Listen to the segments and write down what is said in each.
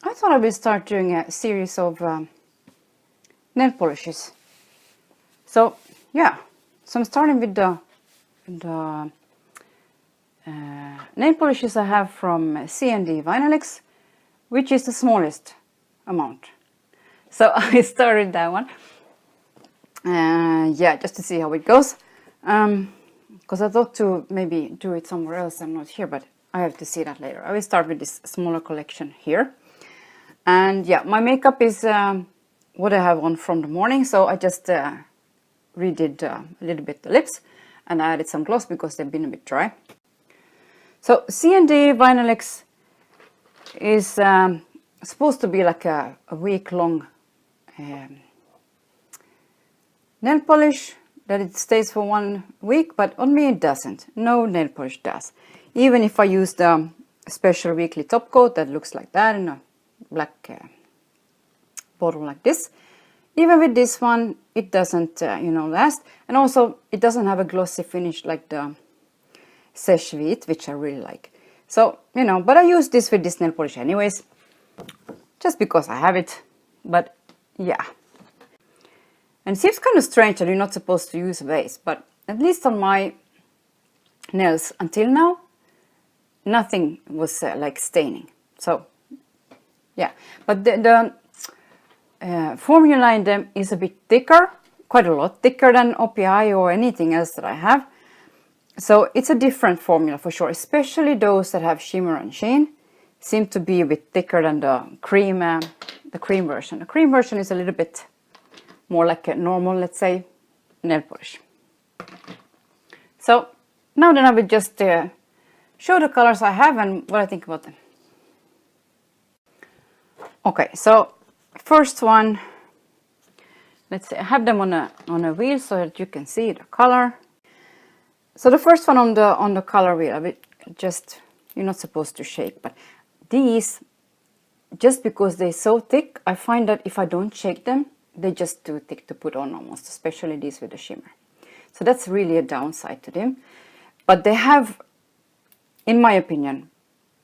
I thought I would start doing a series of nail polishes. So yeah, so I'm starting with the nail polishes I have from CND vinylux, which is the smallest amount. So I started that one. Yeah, just to see how it goes. Because I thought to maybe do it somewhere else. I'm not here, but I have to see that later. I will start with this smaller collection here. And yeah, my makeup is what I have on from the morning. So I just redid a little bit the lips and I added some gloss because they've been a bit dry. So CND vinylux is supposed to be like a week-long nail polish that it stays for 1 week, but on me it doesn't. No nail polish does. Even if I use the special weekly top coat that looks like that in a black bottle like this. Even with this one, it doesn't, last. And also, it doesn't have a glossy finish like the Seche Vite, which I really like. So, but I use this with this nail polish anyways. Just because I have it. But, yeah. And it seems kind of strange that you're not supposed to use a base. But at least on my nails until now, nothing was like staining. So, yeah. But the formula in them is a bit thicker, quite a lot thicker than OPI or anything else that I have. So it's a different formula for sure, especially those that have shimmer and sheen seem to be a bit thicker than the cream version. The cream version is a little bit more like a normal, let's say, nail polish. So now then I will just show the colors I have and what I think about them. Okay, so first one, let's say I have them on a wheel so that you can see the color. So the first one on the color wheel, I will just, you're not supposed to shake, but these, just because they're so thick, I find that if I don't shake them, they're just too thick to put on almost, especially these with the shimmer. So that's really a downside to them. But they have, in my opinion,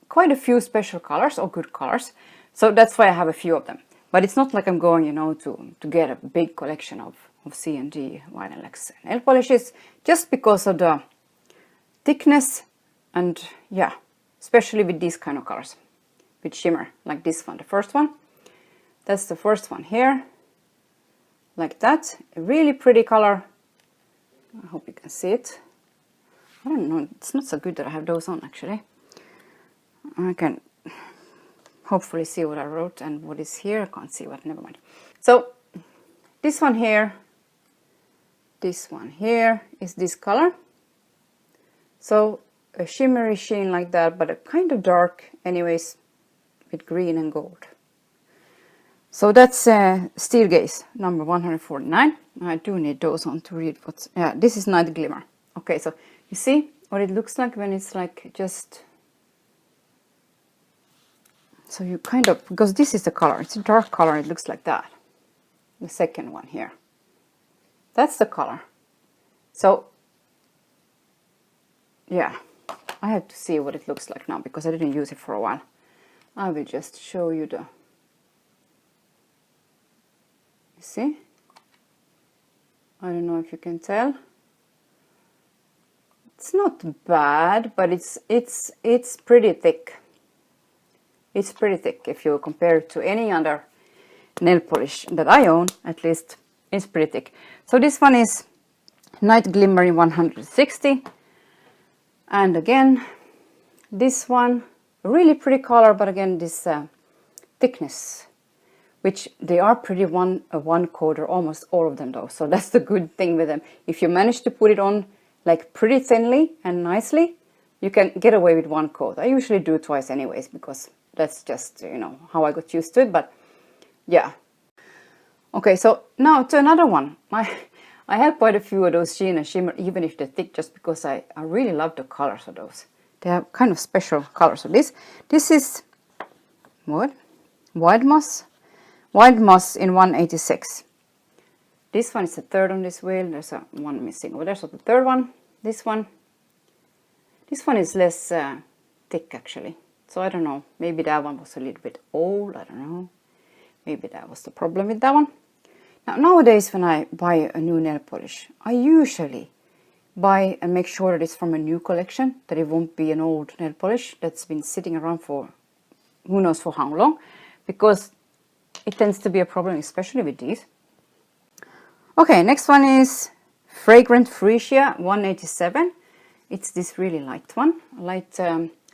quite a few special colors or good colors. So that's why I have a few of them. But it's not like I'm going, to get a big collection of CND vinylux nail polishes, just because of the thickness and, yeah, especially with these kind of colors, with shimmer, like this one, the first one. That's the first one here, like that. A really pretty color. I hope you can see it. I don't know, it's not so good that I have those on actually. I can hopefully see what I wrote and what is here. I can't see what, never mind. So this one here is this color. So a shimmery sheen like that, but a kind of dark anyways, with green and gold. So that's Steel Gaze number 149. I do need those on to read what's, yeah, this is Night Glimmer. Okay, so you see what it looks like when it's like just, so you kind of, because this is the color, it's a dark color, it looks like that. The second one here. That's the color. So, yeah, I have to see what it looks like now because I didn't use it for a while. I will just show you the, you see? I don't know if you can tell. It's not bad, but it's pretty thick. It's pretty thick if you compare it to any other nail polish that I own, at least it's pretty thick. So this one is Night Glimmer in 160. And again, this one, really pretty color, but again, this thickness, which they are pretty one coat, or almost all of them though. So that's the good thing with them. If you manage to put it on like pretty thinly and nicely, you can get away with one coat. I usually do twice anyways, because that's just, how I got used to it, but yeah. Okay, so now to another one. I have quite a few of those sheen and shimmer, even if they're thick, just because I really love the colors of those. They have kind of special colors. So this is what? Wild Moss in 186. This one is the third on this wheel. There's one missing over there. So the third one, this one is less thick actually. So I don't know, maybe that one was a little bit old, I don't know. Maybe that was the problem with that one. Now nowadays when I buy a new nail polish, I usually buy and make sure that it's from a new collection, that it won't be an old nail polish that's been sitting around for who knows for how long, because it tends to be a problem, especially with these. Okay, next one is Fragrant Freesia 187. It's this really light one.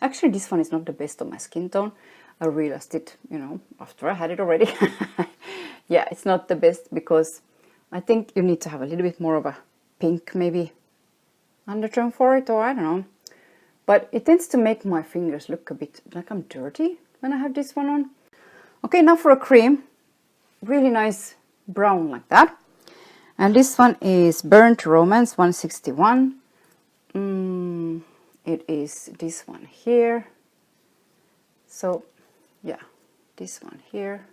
Actually this one is not the best on my skin tone. I realized it, you know, after I had it already. Yeah, it's not the best because I think you need to have a little bit more of a pink maybe undertone for it, or I don't know. But it tends to make my fingers look a bit like I'm dirty when I have this one on. Okay, now for a cream. Really nice brown like that. And this one is Burnt Romance 161. It is this one here. So yeah, this one here.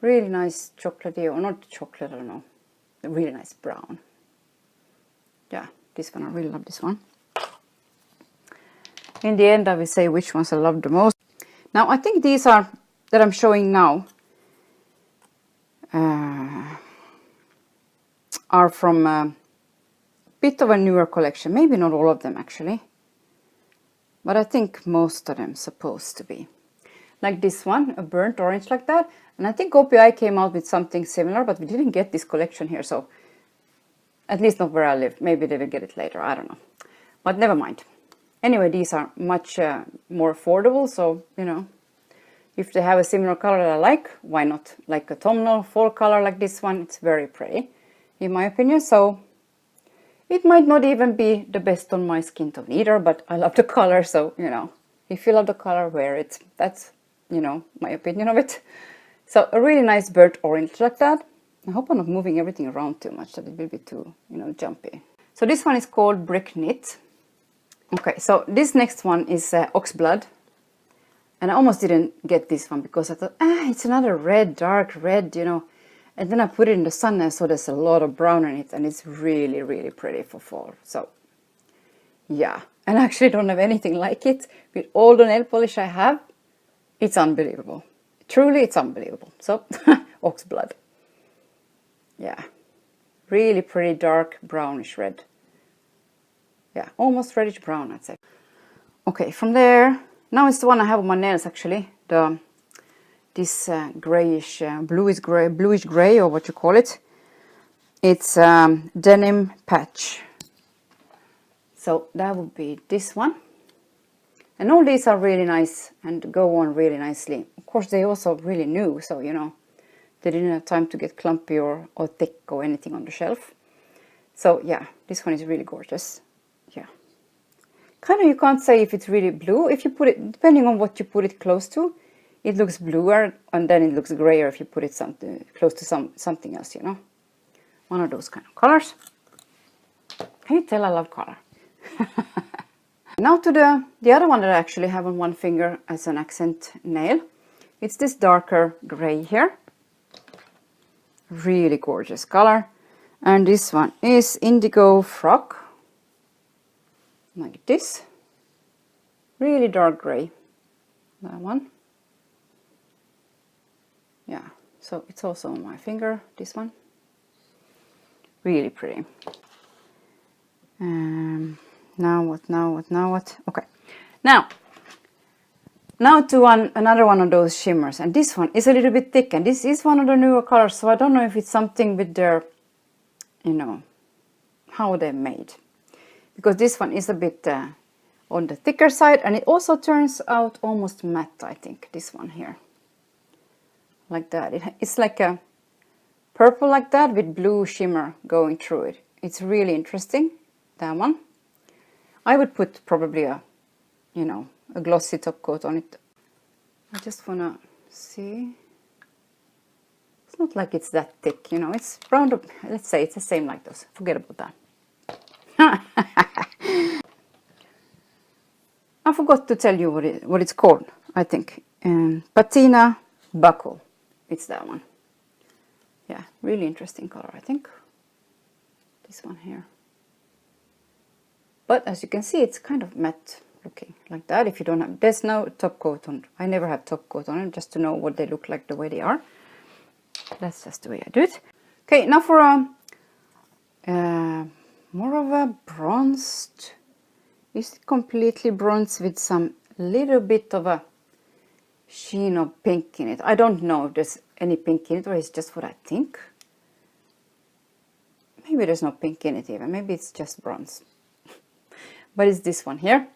Really nice chocolatey, or not chocolate, I don't know. A really nice brown. Yeah, this one, I really love this one. In the end, I will say which ones I love the most. Now, I think these are, that I'm showing now, are from a bit of a newer collection. Maybe not all of them, actually. But I think most of them supposed to be. Like this one, a burnt orange like that. And I think OPI came out with something similar, but we didn't get this collection here, so at least not where I live. Maybe they will get it later, I don't know. But never mind. Anyway, these are much more affordable, so, you know, if they have a similar color that I like, why not? Like a autumnal fall color like this one, it's very pretty, in my opinion. So it might not even be the best on my skin tone either, but I love the color, so, you know, if you love the color, wear it. That's, you know, my opinion of it. So a really nice burnt orange like that. I hope I'm not moving everything around too much, that it will be too, you know, jumpy. So this one is called Brick Knit. Okay, so this next one is Oxblood. And I almost didn't get this one because I thought, it's another red, dark red, you know. And then I put it in the sun and I saw there's a lot of brown in it, and it's really, really pretty for fall. So, yeah. And I actually don't have anything like it. With all the nail polish I have, it's unbelievable. Truly, it's unbelievable. So, Oxblood. Yeah. Really pretty dark brownish red. Yeah, almost reddish brown, I'd say. Okay, from there, now it's the one I have on my nails actually. This grayish, bluish gray, or what you call it. It's Denim Patch. So that would be this one. And all these are really nice and go on really nicely. Of course, they also really new, so you know, they didn't have time to get clumpy or thick or anything on the shelf. So yeah, this one is really gorgeous. Yeah. Kind of, you can't say if it's really blue. If you put it, depending on what you put it close to, it looks bluer, and then it looks grayer if you put it close to something else, you know. One of those kind of colors. Can you tell I love color? Now to the other one that I actually have on one finger as an accent nail. It's this darker gray here. Really gorgeous color. And this one is Indigo Frog. Like this. Really dark gray. That one. Yeah, so it's also on my finger, this one. Really pretty. Now what? Okay. Now to another one of those shimmers. And this one is a little bit thick. And this is one of the newer colors. So I don't know if it's something with their, you know, how they're made. Because this one is a bit on the thicker side. And it also turns out almost matte, I think. This one here. Like that. It's like a purple like that with blue shimmer going through it. It's really interesting, that one. I would put probably a, you know, a glossy top coat on it. I just wanna see. It's not like it's that thick, you know, it's round up. Let's say it's the same like those. Forget about that. I forgot to tell you what it's called, I think. Patina Buckle. It's that one. Yeah, really interesting color, I think. This one here. But as you can see, it's kind of matte looking like that. If you don't have, there's no top coat on. I never have top coat on it, just to know what they look like the way they are. That's just the way I do it. Okay, now for more of a bronzed. Is it completely bronze with some little bit of a sheen of pink in it? I don't know if there's any pink in it, or it's just what I think. Maybe there's no pink in it even. Maybe it's just bronze. But it's this one here.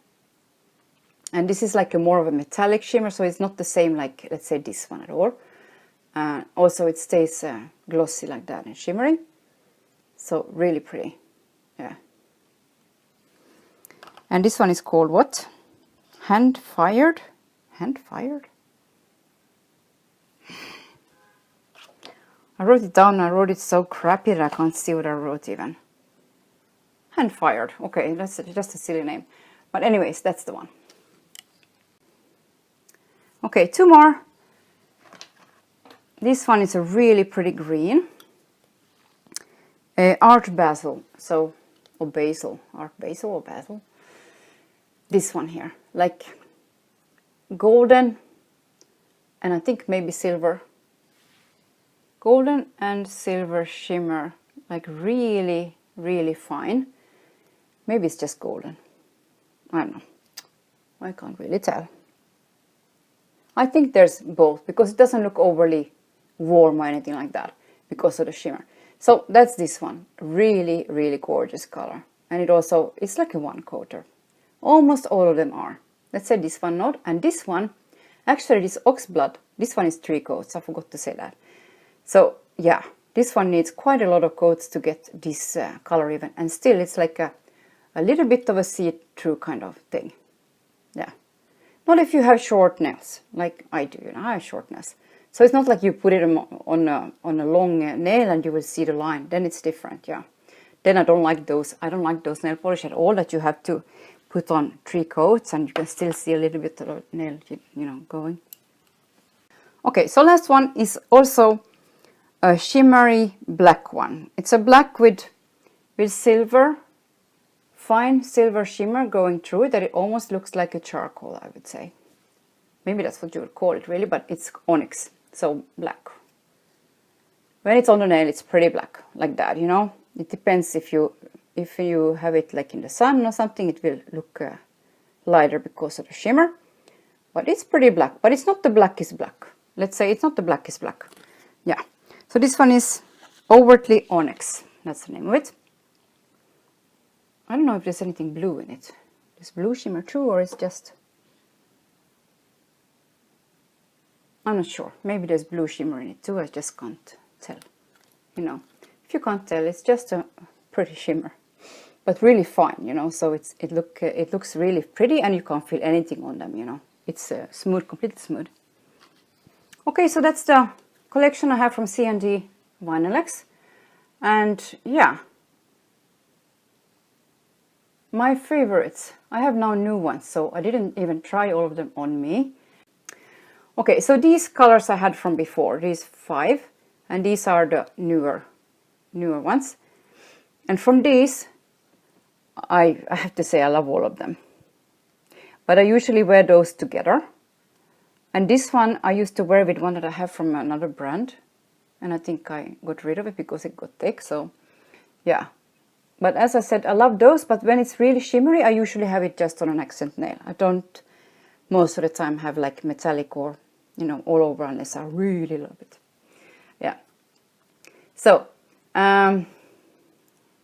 And this is like a more of a metallic shimmer, so it's not the same like, let's say, this one at all. Also, it stays glossy like that and shimmery. So really pretty. Yeah. And this one is called what? Hand fired? Hand fired? I wrote it down. I wrote it so crappy that I can't see what I wrote even. Hand fired. Okay, that's just a silly name. But anyways, that's the one. Okay, two more. This one is a really pretty green. Art basil. So, or basil. Art basil or basil. This one here. Like golden and I think maybe silver. Golden and silver shimmer. Like really, really fine. Maybe it's just golden. I don't know. I can't really tell. I think there's both because it doesn't look overly warm or anything like that because of the shimmer. So that's this one. Really, really gorgeous color. And it also, it's like a one coater. Almost all of them are. Let's say this one not. And this one, actually this oxblood, this one is 3 coats. I forgot to say that. So yeah, this one needs quite a lot of coats to get this color even. And still it's like a little bit of a see-through kind of thing. Yeah. Not if you have short nails, like I do, you know, I have short nails. So it's not like you put it on a long nail and you will see the line. Then it's different, yeah. Then I don't like those. I don't like those nail polish at all that you have to put on 3 coats and you can still see a little bit of the nail, you know, going. Okay, so last one is also a shimmery black one. It's a black with silver. Fine silver shimmer going through it that it almost looks like a charcoal, I would say. Maybe that's what you would call it really, but it's onyx, so black. When it's on the nail, it's pretty black, like that, you know. It depends if you have it like in the sun or something, it will look lighter because of the shimmer. But it's pretty black, but it's not the blackest black. Let's say it's not the blackest black. Yeah, so this one is overtly onyx, that's the name of it. I don't know if there's anything blue in it. Is blue shimmer true or it's just... I'm not sure. Maybe there's blue shimmer in it too. I just can't tell. You know, if you can't tell, it's just a pretty shimmer. But really fine, you know. So it looks really pretty and you can't feel anything on them, you know. It's smooth, completely smooth. Okay, so that's the collection I have from CND vinylux. And yeah. My favorites. I have now new ones, so I didn't even try all of them on me. Okay, so these colors I had from before, these 5, and these are the newer ones. And from these, I have to say I love all of them. But I usually wear those together. And this one I used to wear with one that I have from another brand. And I think I got rid of it because it got thick, so yeah. But as I said, I love those, but when it's really shimmery, I usually have it just on an accent nail. I don't most of the time have like metallic or, you know, all over unless I really love it. Yeah. So, yeah,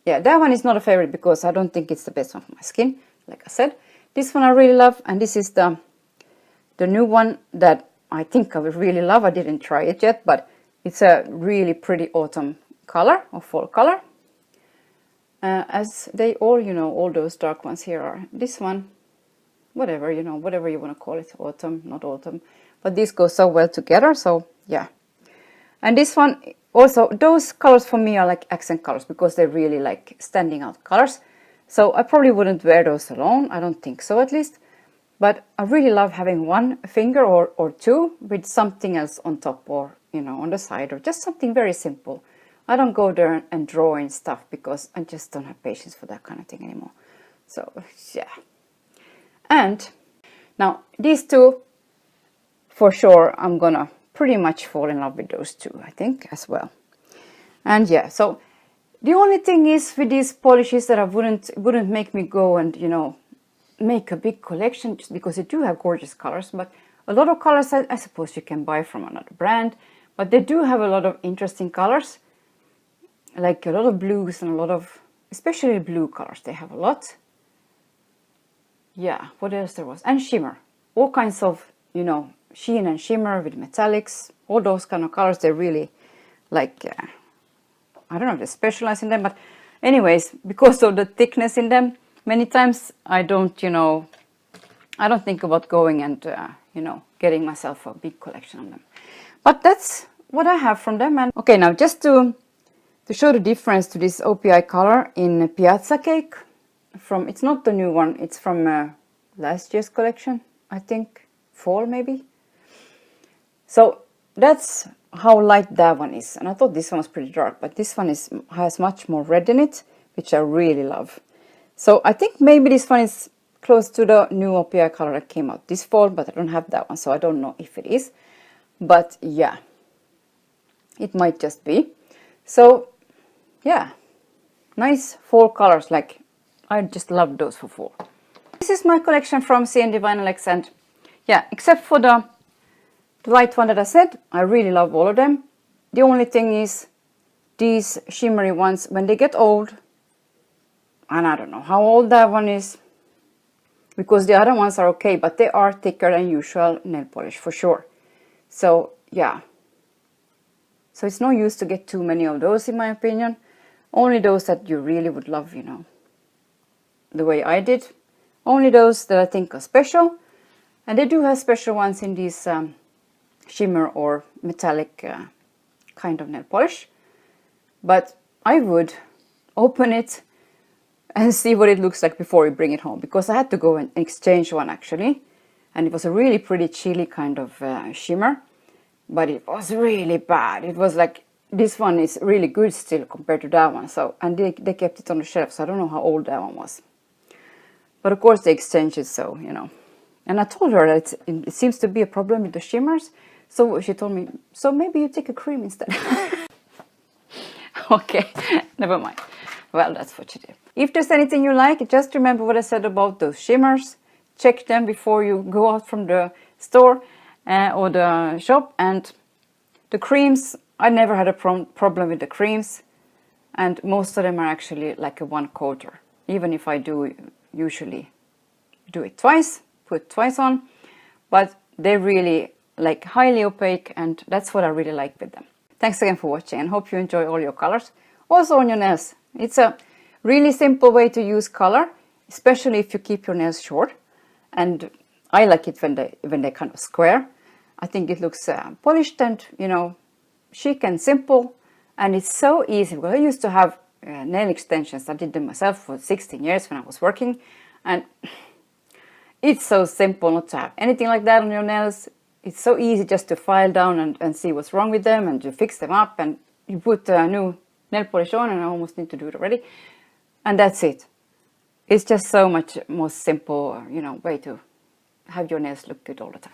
that one is not a favorite because I don't think it's the best one for my skin, like I said. This one I really love, and this is the new one that I think I would really love. I didn't try it yet, but it's a really pretty autumn color or fall color. As they all, you know, all those dark ones here are. This one, whatever, you know, whatever you want to call it, autumn, not autumn. But these go so well together, so yeah. And this one, also, those colors for me are like accent colors because they're really like standing out colors. So I probably wouldn't wear those alone, I don't think so at least. But I really love having one finger or two with something else on top or, you know, on the side or just something very simple. I don't go there and draw in stuff because I just don't have patience for that kind of thing anymore. So, yeah. And now these two, for sure, I'm gonna pretty much fall in love with those two, I think, as well. And yeah, so the only thing is with these polishes that I wouldn't make me go and, you know, make a big collection, just because they do have gorgeous colors. But a lot of colors I suppose you can buy from another brand, but they do have a lot of interesting colors, like a lot of blues and a lot of, especially blue colors, they have a lot. Yeah, what else there was? And shimmer, all kinds of, you know, sheen and shimmer with metallics, all those kind of colors. They really like, I don't know if they specialize in them, but anyways, because of the thickness in them, many times I don't, you know, I don't think about going and, you know, getting myself a big collection of them. But that's what I have from them. And okay, now just to show the difference to this OPI color in Piazza Cake, from, it's not the new one, it's from last year's collection, I think, fall maybe. So that's how light that one is. And I thought this one was pretty dark, but this one has much more red in it, which I really love. So I think maybe this one is close to the new OPI color that came out this fall, but I don't have that one, so I don't know if it is. But yeah, it might just be. So yeah, nice fall colors, like I just love those for fall. This is my collection from CND vinylux, and yeah, except for the light one that I said, I really love all of them. The only thing is these shimmery ones, when they get old, and I don't know how old that one is, because the other ones are okay, but they are thicker than usual nail polish for sure. So yeah, so it's no use to get too many of those, in my opinion. Only those that you really would love, you know, the way I did. Only those that I think are special. And they do have special ones in these shimmer or metallic kind of nail polish. But I would open it and see what it looks like before you bring it home, because I had to go and exchange one actually, and it was a really pretty chilly kind of shimmer, but it was really bad. It was like, this one is really good still compared to that one. So, and they kept it on the shelf, so I don't know how old that one was, but of course they exchanged it, so you know. And I told her that it seems to be a problem with the shimmers, so she told me, so maybe you take a cream instead. Okay, never mind. Well, that's what she did. If there's anything you like, just remember what I said about those shimmers. Check them before you go out from the store or the shop. And the creams, I never had a problem with the creams. And most of them are actually like a one coater. Even if I do usually do it twice, put twice on. But they're really like highly opaque, and that's what I really like with them. Thanks again for watching, and hope you enjoy all your colors. Also on your nails. It's a really simple way to use color, especially if you keep your nails short. And I like it when they're kind of square. I think it looks polished and, you know, chic and simple. And it's so easy. Well, I used to have nail extensions. I did them myself for 16 years when I was working. And it's so simple not to have anything like that on your nails. It's so easy just to file down and see what's wrong with them, and to fix them up, and you put a new nail polish on, and I almost need to do it already, and that's it. It's just so much more simple, you know, way to have your nails look good all the time.